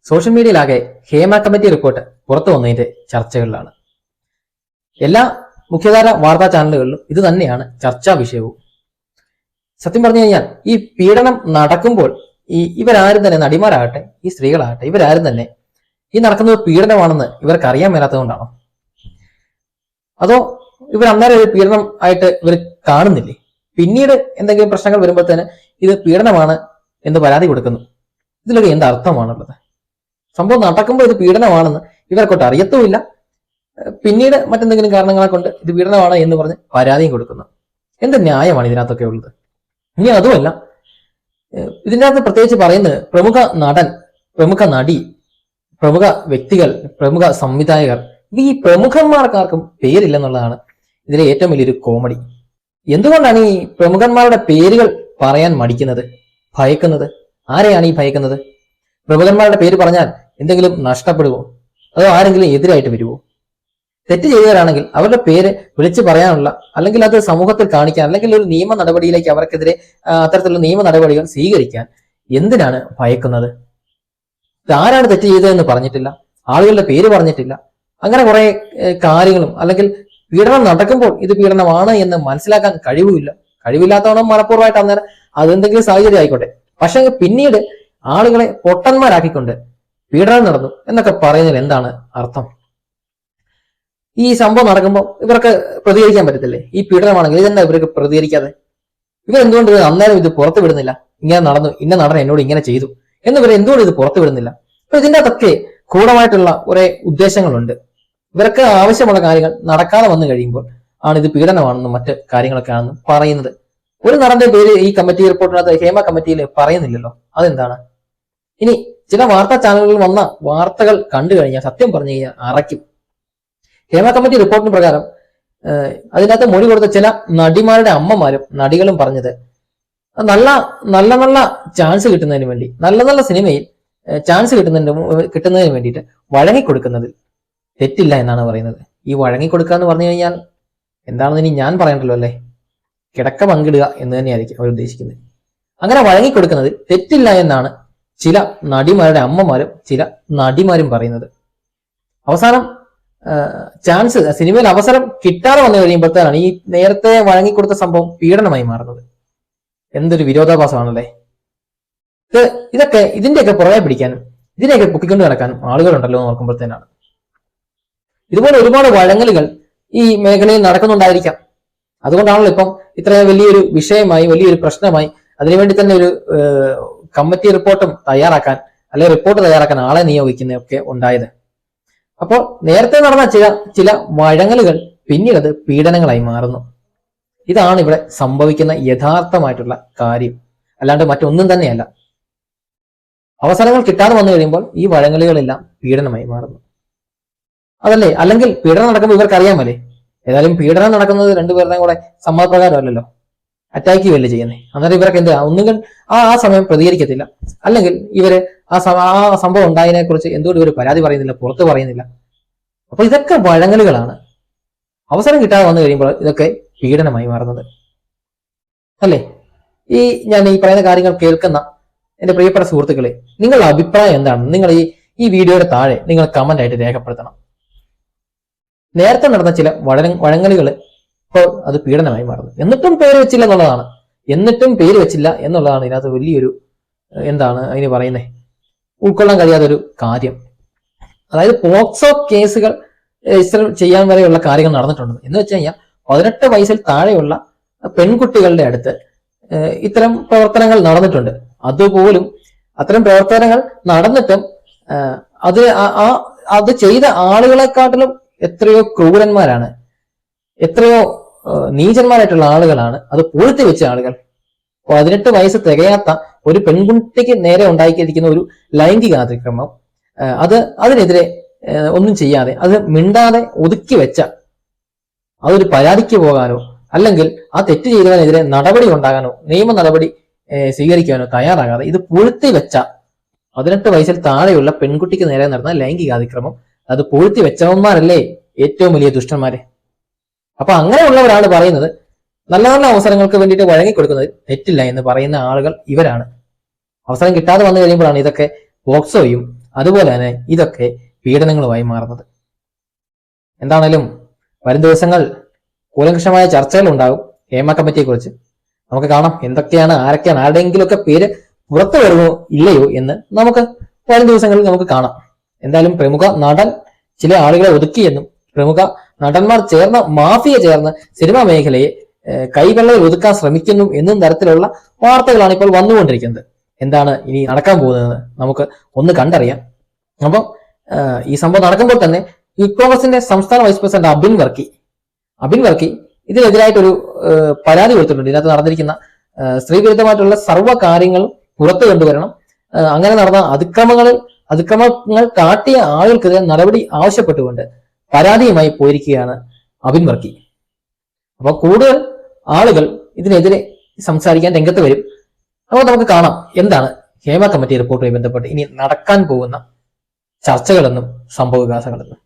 Social മീഡിയയിലാകെ Hema committee report പുറത്തു വന്നതിന്റെ ചർച്ചകളിലാണ്. എല്ലാ മുഖ്യധാര വാർത്താ ചാനലുകളിലും ഇത് തന്നെയാണ് ചർച്ചാ വിഷയവും. സത്യം പറഞ്ഞു കഴിഞ്ഞാൽ ഈ പീഡനം നടക്കുമ്പോൾ ഇവരാരും തന്നെ, നടിമാരാകട്ടെ ഈ സ്ത്രീകളാകട്ടെ, ഇവരാരും തന്നെ ഈ നടക്കുന്നത് പീഡനമാണെന്ന് ഇവർക്ക് അറിയാൻ മേലാത്തതുകൊണ്ടാണോ? അതോ ഇവർ അന്നേരം ഒരു പീഡനം ആയിട്ട് ഇവർ കാണുന്നില്ലേ? പിന്നീട് എന്തെങ്കിലും പ്രശ്നങ്ങൾ വരുമ്പോൾ തന്നെ ഇത് പീഡനമാണ് എന്ന് പരാതി കൊടുക്കുന്നു. ഇതിലൊക്കെ എന്ത് അർത്ഥമാണുള്ളത്? സംഭവം നടക്കുമ്പോൾ ഇത് പീഡനമാണെന്ന് ഇവർക്കൊട്ട് അറിയത്തുമില്ല. പിന്നീട് മറ്റെന്തെങ്കിലും കാരണങ്ങളെ കൊണ്ട് ഇത് പീഡനമാണ് എന്ന് പറഞ്ഞ് പരാതിയും കൊടുക്കുന്നു. എന്ത് ന്യായമാണ് ഇതിനകത്തൊക്കെ ഉള്ളത്? ഇനി അതുമല്ല, ഇതിൻ്റെ അകത്ത് പ്രത്യേകിച്ച് പറയുന്നത് പ്രമുഖ നടൻ, പ്രമുഖ നടി, പ്രമുഖ വ്യക്തികൾ, പ്രമുഖ സംവിധായകർ, ഈ പ്രമുഖന്മാർക്കാർക്കും പേരില്ലെന്നുള്ളതാണ് ഇതിലെ ഏറ്റവും വലിയൊരു കോമഡി. എന്തുകൊണ്ടാണ് ഈ പ്രമുഖന്മാരുടെ പേരുകൾ പറയാൻ മടിക്കുന്നത്, ഭയക്കുന്നത്? ആരെയാണ് ഈ ഭയക്കുന്നത്? പ്രമുഖന്മാരുടെ പേര് പറഞ്ഞാൽ എന്തെങ്കിലും നഷ്ടപ്പെടുവോ? അതോ ആരെങ്കിലും എതിരായിട്ട് വരുവോ? തെറ്റ് ചെയ്തവരാണെങ്കിൽ അവരുടെ പേര് വിളിച്ചു പറയാനുള്ള, അല്ലെങ്കിൽ അത് സമൂഹത്തിൽ കാണിക്കാൻ, അല്ലെങ്കിൽ ഒരു നിയമ നടപടിയിലേക്ക് അവർക്കെതിരെ അത്തരത്തിലുള്ള നിയമ നടപടികൾ സ്വീകരിക്കാൻ എന്തിനാണ് ഭയക്കുന്നത്? ആരാണ് തെറ്റ് ചെയ്തതെന്ന് പറഞ്ഞിട്ടില്ല, ആളുകളുടെ പേര് പറഞ്ഞിട്ടില്ല. അങ്ങനെ കുറെ കാര്യങ്ങളും, അല്ലെങ്കിൽ പീഡനം നടക്കുമ്പോൾ ഇത് പീഡനമാണ് എന്ന് മനസ്സിലാക്കാൻ കഴിവില്ലാത്തവണ്ണം മനഃപൂർവ്വമായിട്ട് അന്നേരം അതെന്തെങ്കിലും സാഹചര്യം ആയിക്കോട്ടെ. പക്ഷെ പിന്നീട് ആളുകളെ പൊട്ടന്മാരാക്കിക്കൊണ്ട് പീഡനം നടന്നു എന്നൊക്കെ പറയുന്നതിൽ എന്താണ് അർത്ഥം? ഈ സംഭവം നടക്കുമ്പോൾ ഇവർക്ക് പ്രതികരിക്കാൻ പറ്റത്തില്ലേ? ഈ പീഡനമാണെങ്കിൽ ഇതെന്താ ഇവർക്ക് പ്രതികരിക്കാതെ? ഇവരെന്തുകൊണ്ട് അന്നേരം ഇത് പുറത്തു വിടുന്നില്ല? ഇങ്ങനെ നടന്നു, ഇന്ന നടൻ എന്നോട് ഇങ്ങനെ ചെയ്തു എന്നിവർ എന്തുകൊണ്ട് ഇത് പുറത്തു വിടുന്നില്ല? അപ്പൊ ഇതിൻ്റെ അകത്തൊക്കെ ഗൂഢമായിട്ടുള്ള കുറെ ഉദ്ദേശങ്ങളുണ്ട്. ഇവർക്ക് ആവശ്യമുള്ള കാര്യങ്ങൾ നടക്കാതെ വന്നു കഴിയുമ്പോൾ ആണ് ഇത് പീഡനമാണെന്നും മറ്റ് കാര്യങ്ങളൊക്കെ ആണെന്നും പറയുന്നത്. ഒരു നടന്റെ പേര് ഈ കമ്മിറ്റി റിപ്പോർട്ടിനകത്ത്, ഹേമ കമ്മിറ്റിയിൽ പറയുന്നില്ലല്ലോ. അതെന്താണ്? ഇനി ചില വാർത്താ ചാനലുകളിൽ വന്ന വാർത്തകൾ കണ്ടു കഴിഞ്ഞാൽ സത്യം പറഞ്ഞു കഴിഞ്ഞാൽ അറയ്ക്കും. ഹേമ കമ്മിറ്റി റിപ്പോർട്ടിന് പ്രകാരം അതിനകത്ത് മൊഴി കൊടുത്ത ചില നടിമാരുടെ അമ്മമാരും നടികളും പറഞ്ഞത് നല്ല നല്ല നല്ല ചാൻസ് കിട്ടുന്നതിന് വേണ്ടി, നല്ല നല്ല സിനിമയിൽ ചാൻസ് കിട്ടുന്നതിന് വേണ്ടിയിട്ട് വഴങ്ങിക്കൊടുക്കുന്നതിൽ തെറ്റില്ല എന്നാണ് പറയുന്നത്. ഈ വഴങ്ങിക്കൊടുക്കുക എന്ന് പറഞ്ഞു കഴിഞ്ഞാൽ എന്താണെന്ന് ഇനി ഞാൻ പറയണ്ടല്ലോ അല്ലേ? കിടക്ക പങ്കിടുക എന്ന് തന്നെയായിരിക്കും അവർ ഉദ്ദേശിക്കുന്നത്. അങ്ങനെ വഴങ്ങിക്കൊടുക്കുന്നതിൽ തെറ്റില്ല എന്നാണ് ചില നടിമാരുടെ അമ്മമാരും ചില നടിമാരും പറയുന്നത്. അവസാനം ചാൻസ്, സിനിമയിൽ അവസരം കിട്ടാതെ വന്നു കഴിയുമ്പോഴത്തേക്കാണ് ഈ നേരത്തെ വഴങ്ങിക്കൊടുത്ത സംഭവം പീഡനമായി മാറുന്നത്. എന്തൊരു വിരോധാഭാസമാണല്ലേ? ഇതിന്റെയൊക്കെ പുറകെ പിടിക്കാനും ഇതിനെയൊക്കെ പൊക്കിക്കൊണ്ട് നടക്കാനും ആളുകളുണ്ടല്ലോ എന്ന് നോക്കുമ്പോഴത്തേനാണ്. ഇതുപോലെ ഒരുപാട് വഴങ്ങലുകൾ ഈ മേഖലയിൽ നടക്കുന്നുണ്ടായിരിക്കാം. അതുകൊണ്ടാണല്ലോ ഇപ്പം ഇത്രയും വലിയൊരു വിഷയമായി, വലിയൊരു പ്രശ്നമായി, അതിനുവേണ്ടി തന്നെ ഒരു കമ്മിറ്റി റിപ്പോർട്ടും തയ്യാറാക്കാൻ, അല്ലെങ്കിൽ റിപ്പോർട്ട് തയ്യാറാക്കാൻ ആളെ നിയോഗിക്കുന്നതൊക്കെ ഉണ്ടായത്. അപ്പോൾ നേരത്തെ നടന്ന ചില വഴങ്ങലുകൾ പിന്നീട് അത് പീഡനങ്ങളായി മാറുന്നു. ഇതാണ് ഇവിടെ സംഭവിക്കുന്ന യഥാർത്ഥമായിട്ടുള്ള കാര്യം, അല്ലാണ്ട് മറ്റൊന്നും തന്നെയല്ല. അവസരങ്ങൾ കിട്ടാതെ വന്നു കഴിയുമ്പോൾ ഈ വഴങ്ങലുകളെല്ലാം പീഡനമായി മാറുന്നു. അതല്ലേ? അല്ലെങ്കിൽ പീഡനം നടക്കുമ്പോൾ ഇവർക്ക് അറിയാമല്ലേ? ഏതായാലും പീഡനം നടക്കുന്നത് രണ്ടുപേരുടെയും കൂടെ സമ്മതപ്രകാരമല്ലല്ലോ, അറ്റാക്ക് ചെയ്യുകയല്ലേ ചെയ്യുന്നത്. അന്നേരം ഇവർക്ക് എന്താ, ഒന്നുകിൽ ആ സമയം പ്രതികരിക്കത്തില്ല, അല്ലെങ്കിൽ ഇവര് ആ സംഭവം ഉണ്ടായതിനെ കുറിച്ച് എന്തുകൊണ്ട് ഇവർ പരാതി പറയുന്നില്ല, പുറത്ത് പറയുന്നില്ല. അപ്പൊ ഇതൊക്കെ വഴങ്ങലുകളാണ്. അവസരം കിട്ടാതെ വന്നു കഴിയുമ്പോൾ ഇതൊക്കെ പീഡനമായി മാറുന്നത് അല്ലേ? ഞാൻ ഈ പറയുന്ന കാര്യങ്ങൾ കേൾക്കുന്ന എന്റെ പ്രിയപ്പെട്ട സുഹൃത്തുക്കളെ, നിങ്ങളുടെ അഭിപ്രായം എന്താണ്? നിങ്ങൾ ഈ വീഡിയോയുടെ താഴെ നിങ്ങൾ കമന്റ് ആയിട്ട് രേഖപ്പെടുത്തണം. നേരത്തെ നടന്ന ചില വഴങ്ങലുകൾ ഇപ്പോൾ അത് പീഡനമായി മാറുന്നു. എന്നിട്ടും പേര് വെച്ചില്ല എന്നുള്ളതാണ് ഇതിനകത്ത് വലിയൊരു, എന്താണ് അതിന് പറയുന്നത്, ഉൾക്കൊള്ളാൻ കഴിയാത്തൊരു കാര്യം. അതായത് പോക്സോ കേസുകൾ രജിസ്റ്റർ ചെയ്യാൻ വരെയുള്ള കാര്യങ്ങൾ നടന്നിട്ടുണ്ട്. എന്ന് വെച്ച് കഴിഞ്ഞാൽ 18 വയസ്സിൽ താഴെയുള്ള പെൺകുട്ടികളുടെ അടുത്ത് ഇത്തരം പ്രവർത്തനങ്ങൾ നടന്നിട്ടുണ്ട്. അതുപോലും അത്തരം പ്രവർത്തനങ്ങൾ നടന്നിട്ടും അത് ചെയ്ത ആളുകളെക്കാട്ടിലും എത്രയോ ക്രൂരന്മാരാണ്, എത്രയോ നീചന്മാരായിട്ടുള്ള ആളുകളാണ് അത് പൂഴ്ത്തി വെച്ച ആളുകൾ. 18 വയസ്സ് തികയാത്ത ഒരു പെൺകുട്ടിക്ക് നേരെ ഉണ്ടാക്കിയിരിക്കുന്ന ഒരു ലൈംഗിക അതിക്രമം, അതിനെതിരെ ഒന്നും ചെയ്യാതെ, അത് മിണ്ടാതെ ഒതുക്കി വെച്ച, അതൊരു പരാതിക്ക് പോകാനോ അല്ലെങ്കിൽ ആ തെറ്റ് ചെയ്തവനെതിരെ നടപടി ഉണ്ടാകാനോ നിയമ നടപടി സ്വീകരിക്കാനോ തയ്യാറാകാതെ ഇത് പൂഴ്ത്തി വെച്ച 18 വയസ്സിൽ താഴെയുള്ള പെൺകുട്ടിക്ക് നേരെ നടന്ന ലൈംഗിക അതിക്രമം, അത് പൂഴ്ത്തി വെച്ചവന്മാരല്ലേ ഏറ്റവും വലിയ ദുഷ്ടന്മാരെ? അപ്പൊ അങ്ങനെയുള്ളവരാണ് പറയുന്നത് നല്ല നല്ല അവസരങ്ങൾക്ക് വേണ്ടിയിട്ട് വഴങ്ങിക്കൊടുക്കുന്നത് തെറ്റില്ല എന്ന് പറയുന്ന ആളുകൾ ഇവരാണ്. അവസരം കിട്ടാതെ വന്നു കഴിയുമ്പോഴാണ് ഇതൊക്കെ പോക്സോയും അതുപോലെ തന്നെ ഇതൊക്കെ പീഡനങ്ങളുമായി മാറുന്നത്. എന്താണേലും വരും ദിവസങ്ങൾ കൂലങ്കഷമായ ചർച്ചകൾ ഉണ്ടാകും ഹേമ കമ്മിറ്റിയെ കുറിച്ച്. നമുക്ക് കാണാം എന്തൊക്കെയാണ്, ആരൊക്കെയാണ്, ആരുടെയെങ്കിലുമൊക്കെ പേര് പുറത്തു വരുമോ ഇല്ലയോ എന്ന് നമുക്ക് വരും ദിവസങ്ങളിൽ നമുക്ക് കാണാം. എന്തായാലും പ്രമുഖ നടൻ ചില ആളുകളെ ഒതുക്കിയെന്നും പ്രമുഖ നടന്മാർ ചേർന്ന് മാഫിയ ചേർന്ന് സിനിമാ മേഖലയെ കൈവെള്ളയിൽ ഒതുക്കാൻ ശ്രമിക്കുന്നു എന്നും തരത്തിലുള്ള വാർത്തകളാണ് ഇപ്പോൾ വന്നുകൊണ്ടിരിക്കുന്നത്. എന്താണ് ഇനി നടക്കാൻ പോകുന്നതെന്ന് നമുക്ക് ഒന്ന് കണ്ടറിയാം. അപ്പം ഈ സംഭവം നടക്കുമ്പോൾ തന്നെ യൂത്ത് കോൺഗ്രസിന്റെ സംസ്ഥാന വൈസ് പ്രസിഡന്റ് അബിൻ വർക്കി ഇതിനെതിരായിട്ടൊരു പരാതി കൊടുത്തിട്ടുണ്ട്. ഇതിനകത്ത് നടന്നിരിക്കുന്ന സ്ത്രീവിരുദ്ധമായിട്ടുള്ള സർവ്വ കാര്യങ്ങളും പുറത്തു കൊണ്ടുവരണം, അങ്ങനെ നടന്ന അതിക്രമങ്ങൾ കാട്ടിയ ആളുകൾക്കെതിരെ നടപടി ആവശ്യപ്പെട്ടുകൊണ്ട് പരാതിയുമായി പോയിരിക്കുകയാണ് അബിൻ വർക്കി. അപ്പൊ കൂടുതൽ ആളുകൾ ഇതിനെതിരെ സംസാരിക്കാൻ രംഗത്ത് വരും. അപ്പോൾ നമുക്ക് കാണാം എന്താണ് ഹേമ കമ്മിറ്റി റിപ്പോർട്ടുമായി ബന്ധപ്പെട്ട് ഇനി നടക്കാൻ പോകുന്ന ചർച്ചകളെന്നും സംഭവവികാസങ്ങളെന്നും.